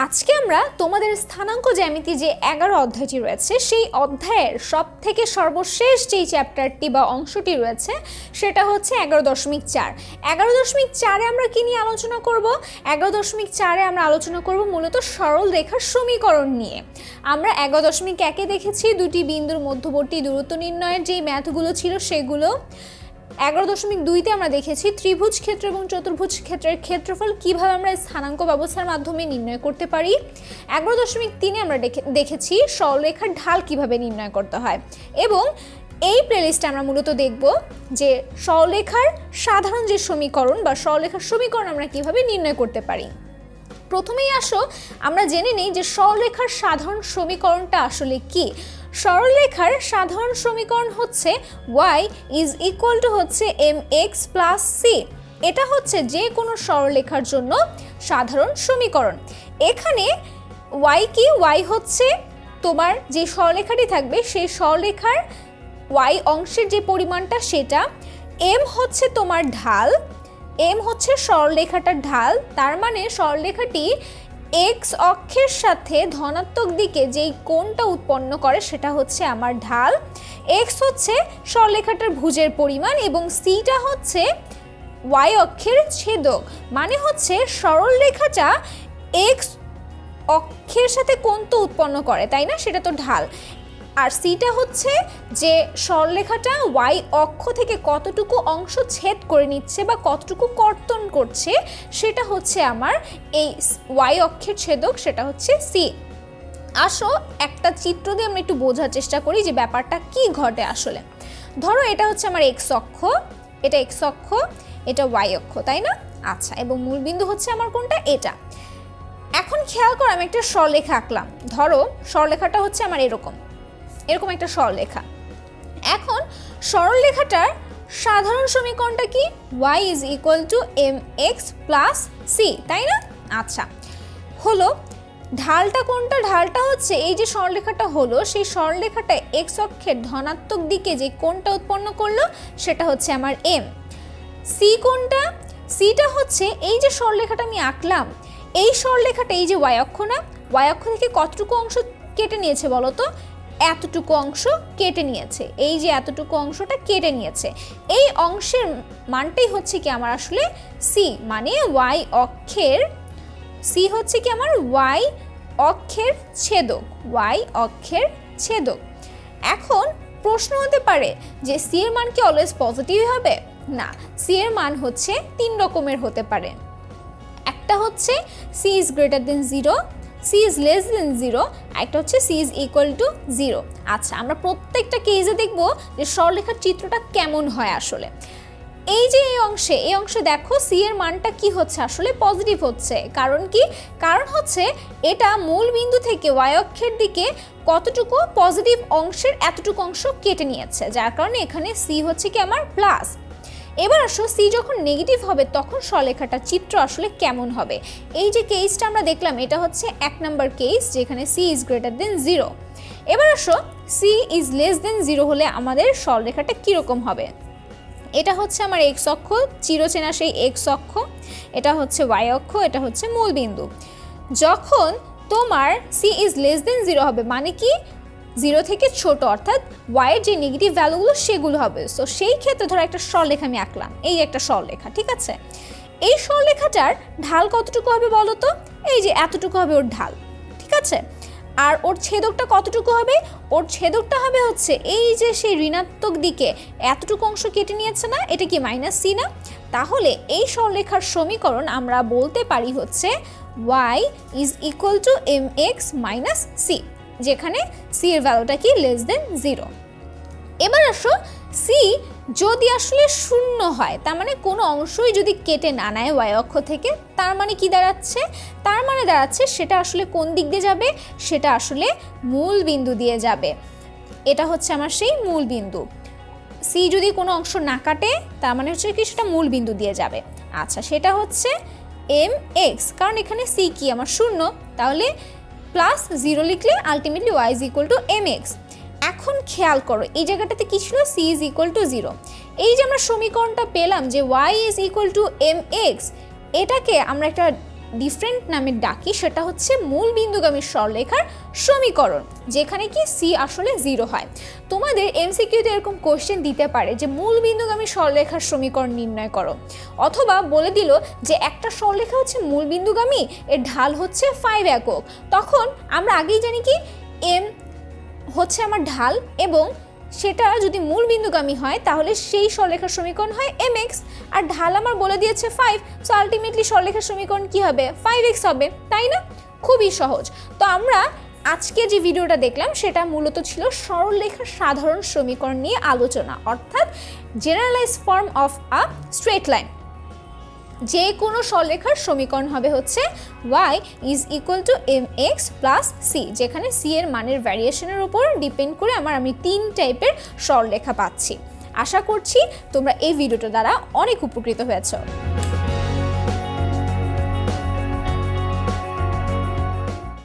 আজকে আমরা তোমাদের স্থানাঙ্ক জ্যামিতি যে 11 অধ্যায়টি রয়েছে সেই অধ্যায়ের সব থেকে সর্বশেষ যেই চ্যাপ্টারটি বা অংশটি রয়েছে সেটা হচ্ছে 11.4। 11.4-এ আমরা কি নিয়ে আলোচনা করব? 11.4-এ আমরা আলোচনা করব মূলত সরল রেখার সমীকরণ নিয়ে। আমরা 11.1-এ দেখেছি দুটি বিন্দুর মধ্যবর্তী দূরত্ব নির্ণয়ের যেই ম্যাথগুলো ছিল সেগুলো। 11.2-তে আমরা দেখেছি ত্রিভুজ ক্ষেত্র এবং চতুর্ভুজ ক্ষেত্রের ক্ষেত্রফল কিভাবে আমরা স্থানাঙ্ক ব্যবস্থার মাধ্যমে নির্ণয় করতে পারি। 11.3-এ আমরা দেখেছি সরলরেখার ঢাল কিভাবে নির্ণয় করতে হয় এবং এই প্লেলিস্টে আমরা মূলত দেখব যে সরলরেখার সাধারণ যে সমীকরণ বা সরলরেখার সমীকরণ আমরা কিভাবে নির্ণয় করতে পারি। প্রথমেই আসো আমরা জেনে নিই যে সরলরেখার সাধারণ সমীকরণটা আসলে কি। সরলরেখার সাধারণ সমীকরণ হচ্ছে y হচ্ছে mx প্লাস c। এটা হচ্ছে যে কোনো সরলরেখার জন্য সাধারণ সমীকরণ। এখানে y কি? y হচ্ছে তোমার যে সরলরেখাটি থাকবে সেই সরলরেখার y অংশের যে পরিমাণটা সেটা, m হচ্ছে তোমার ঢাল, m হচ্ছে সরলরেখাটার ঢাল, তার মানে সরলরেখাটি x অক্ষের সাথে ধনাত্মক দিকে যেই কোণটা উৎপন্ন করে সেটা হচ্ছে আমার ঢাল, x হচ্ছে সরলরেখাটার ভুজের পরিমাণ এবং c-টা হচ্ছে y অক্ষের ছেদক। মানে হচ্ছে সরলরেখাটা x অক্ষের সাথে কোণ তো উৎপন্ন করে, তাই না? সেটা তো ঢাল। আর সিটা হচ্ছে যে সরলরেখাটা y অক্ষ থেকে কতটুকু অংশ ছেদ করে নিচ্ছে বা কতটুকু কর্তন করছে সেটা হচ্ছে আমার এই y অক্ষের ছেদক, সেটা হচ্ছে সি। আসো একটা চিত্র দিয়ে আমরা একটু বোঝার চেষ্টা করি যে ব্যাপারটা কি ঘটে আসলে। ধরো এটা হচ্ছে আমার x অক্ষ, এটা x অক্ষ, এটা y অক্ষ, তাই না? আচ্ছা, এবং মূলবিন্দু হচ্ছে আমার কোনটা? এটা। এখন খেয়াল করো আমি একটা সরলরেখা আঁকলাম। ধরো সরলরেখাটা হচ্ছে আমার এরকম একটা সরলরেখা। এখন সরলরেখাটার সাধারণ সমীকরণটা কি? y mx প্লাস c, তাই না? আচ্ছা, হলো ঢালটা কোনটা? ঢালটা হচ্ছে এই যে সরলরেখাটা হলো সেই সরলরেখাটা x অক্ষের ধনাত্মক দিকে যে কোণটা উৎপন্ন করলো সেটা হচ্ছে আমার m। c কোনটা? cটা হচ্ছে এই যে সরলরেখাটা আমি আঁকলাম, এই সরলরেখাটা এই যে y অক্ষ না, y অক্ষ থেকে কতটুকু অংশ কেটে নিয়েছে বলো তো? এতটুকু অংশ কেটে নিয়েছে, এই যে এতটুকু অংশটা কেটে নিয়েছে। এই অংশের মানটাই হচ্ছে কি আমার আসলে সি, মানে y অক্ষের, সি হচ্ছে কি আমার y অক্ষের ছেদক, y অক্ষের ছেদক। এখন প্রশ্ন হতে পারে যে সি এর মান কি অলওয়েজ পজিটিভ হবে? না, সি এর মান হচ্ছে তিন রকমের হতে পারে। একটা হচ্ছে C is greater than 0, c is less than 0, একটা হচ্ছে c is equal to 0। আচ্ছা, আমরা প্রত্যেকটা কেসে দেখব যে সরলরেখার চিত্রটা কেমন হয় আসলে। এই যে এই অংশে দেখো c এর মানটা কি হচ্ছে আসলে? পজিটিভ হচ্ছে। কারণ কি? কারণ হচ্ছে এটা মূল বিন্দু থেকে y অক্ষের দিকে কতটুকু পজিটিভ অংশের এতটুকু অংশ কেটে নিয়েছে, যার কারণে এখানে c হচ্ছে কি আমার প্লাস। এবার আসো সি যখন নেগেটিভ হবে তখন সরলরেখাটার চিত্র আসলে কেমন হবে। এই যে কেসটা আমরা দেখলাম এটা হচ্ছে 1 নম্বর কেস যেখানে সি ইজ গ্রেটার দেন 0। এবার আসো সি ইজ লেস দেন 0 হলে আমাদের সরলরেখাটা কীরকম হবে। এটা হচ্ছে আমার এক্স অক্ষ, চিরচেনা সেই এক্স অক্ষ, এটা হচ্ছে ওয়াই অক্ষ, এটা হচ্ছে মূল বিন্দু। যখন তোমার সি ইজ লেস দেন 0 হবে মানে কি? 0 থেকে ছোট, অর্থাৎ y এর যে নেগেটিভ ভ্যালুগুলো সেগুলো হবে। সো সেই ক্ষেত্রে ধরো একটা সরলরেখা আমি আঁকলাম, এই একটা সরলরেখা, ঠিক আছে? এই সরলরেখাটার ঢাল কতটুকু হবে বলো তো? এই যে এতটুকু হবে ওর ঢাল, ঠিক আছে? আর ওর ছেদকটা কতটুকু হবে? ওর ছেদকটা হবে হচ্ছে এই যে সেই ঋণাত্মক দিকে এতটুকু অংশ কেটে নিয়েছে না, এটা কি মাইনাস সি না? তাহলে এই সরলরেখার সমীকরণ আমরা বলতে পারি হচ্ছে y is equal to mx minus c, যেখানে সি এর ভ্যালুটা কি? Less than 0। এবার আসো সি যদি আসলে শূন্য হয়, তার মানে কোনো অংশই যদি কেটে না নেয় y অক্ষ থেকে, তার মানে কি দাঁড়াচ্ছে? তার মানে দাঁড়াচ্ছে সেটা আসলে কোন দিক দিয়ে যাবে? সেটা আসলে মূল বিন্দু দিয়ে যাবে। এটা হচ্ছে আমার সেই মূল বিন্দু। সি যদি কোনো অংশ না কাটে তার মানে হচ্ছে কি সেটা মূল বিন্দু দিয়ে যাবে। আচ্ছা, সেটা হচ্ছে mx, কারণ এখানে সি কি আমার শূন্য, তাহলে প্লাস 0 লিখলে ultimately y is equal to mx। এখন খেয়াল করো এই জায়গাটাতে কি ছিল? c is equal to 0। এই যে আমরা সমীকরণটা পেলাম যে y is equal to mx, এটাকে আমরা একটা ডিফারেন্ট নামে ডাকি সেটা হচ্ছে মূল বিন্দুগামী সরলরেখার সমীকরণ, যেখানে কি সি আসলে 0 হয়। তোমাদের এমসিকিউতে এরকম কোশ্চেন দিতে পারে যে মূল বিন্দুগামী সরলরেখার সমীকরণ নির্ণয় করো, অথবা বলে দিল যে একটা সরলরেখা হচ্ছে মূল বিন্দুগামী, এর ঢাল হচ্ছে 5 একক। তখন আমরা আগেই জানি কি এম হচ্ছে আমার ঢাল, এবং সেটা যদি মূল বিন্দুগামী হয় তাহলে সেই সরলরেখার সমীকরণ হয় mx, আর ঢাল আমার বলে দিয়েছে 5, সো আলটিমেটলি সরলরেখার সমীকরণ কি হবে, 5x হবে, তাই না? খুবই সহজ। তো আমরা আজকে যে ভিডিওটা দেখলাম সেটা মূলত ছিল সরলরেখার সাধারণ সমীকরণ নিয়ে আলোচনা, অর্থাৎ generalise form of a straight line. যে কোনো সরলরেখার সমীকরণ হবে হচ্ছে y is equal to mx plus c, যেখানে c এর মানের ভ্যারিয়েশনের উপর ডিপেন্ড করে আমি 3 টাইপের সরলরেখা পাচ্ছি। আশা করছি তোমরা এই ভিডিওটা দ্বারা অনেক উপকৃত হয়েছো।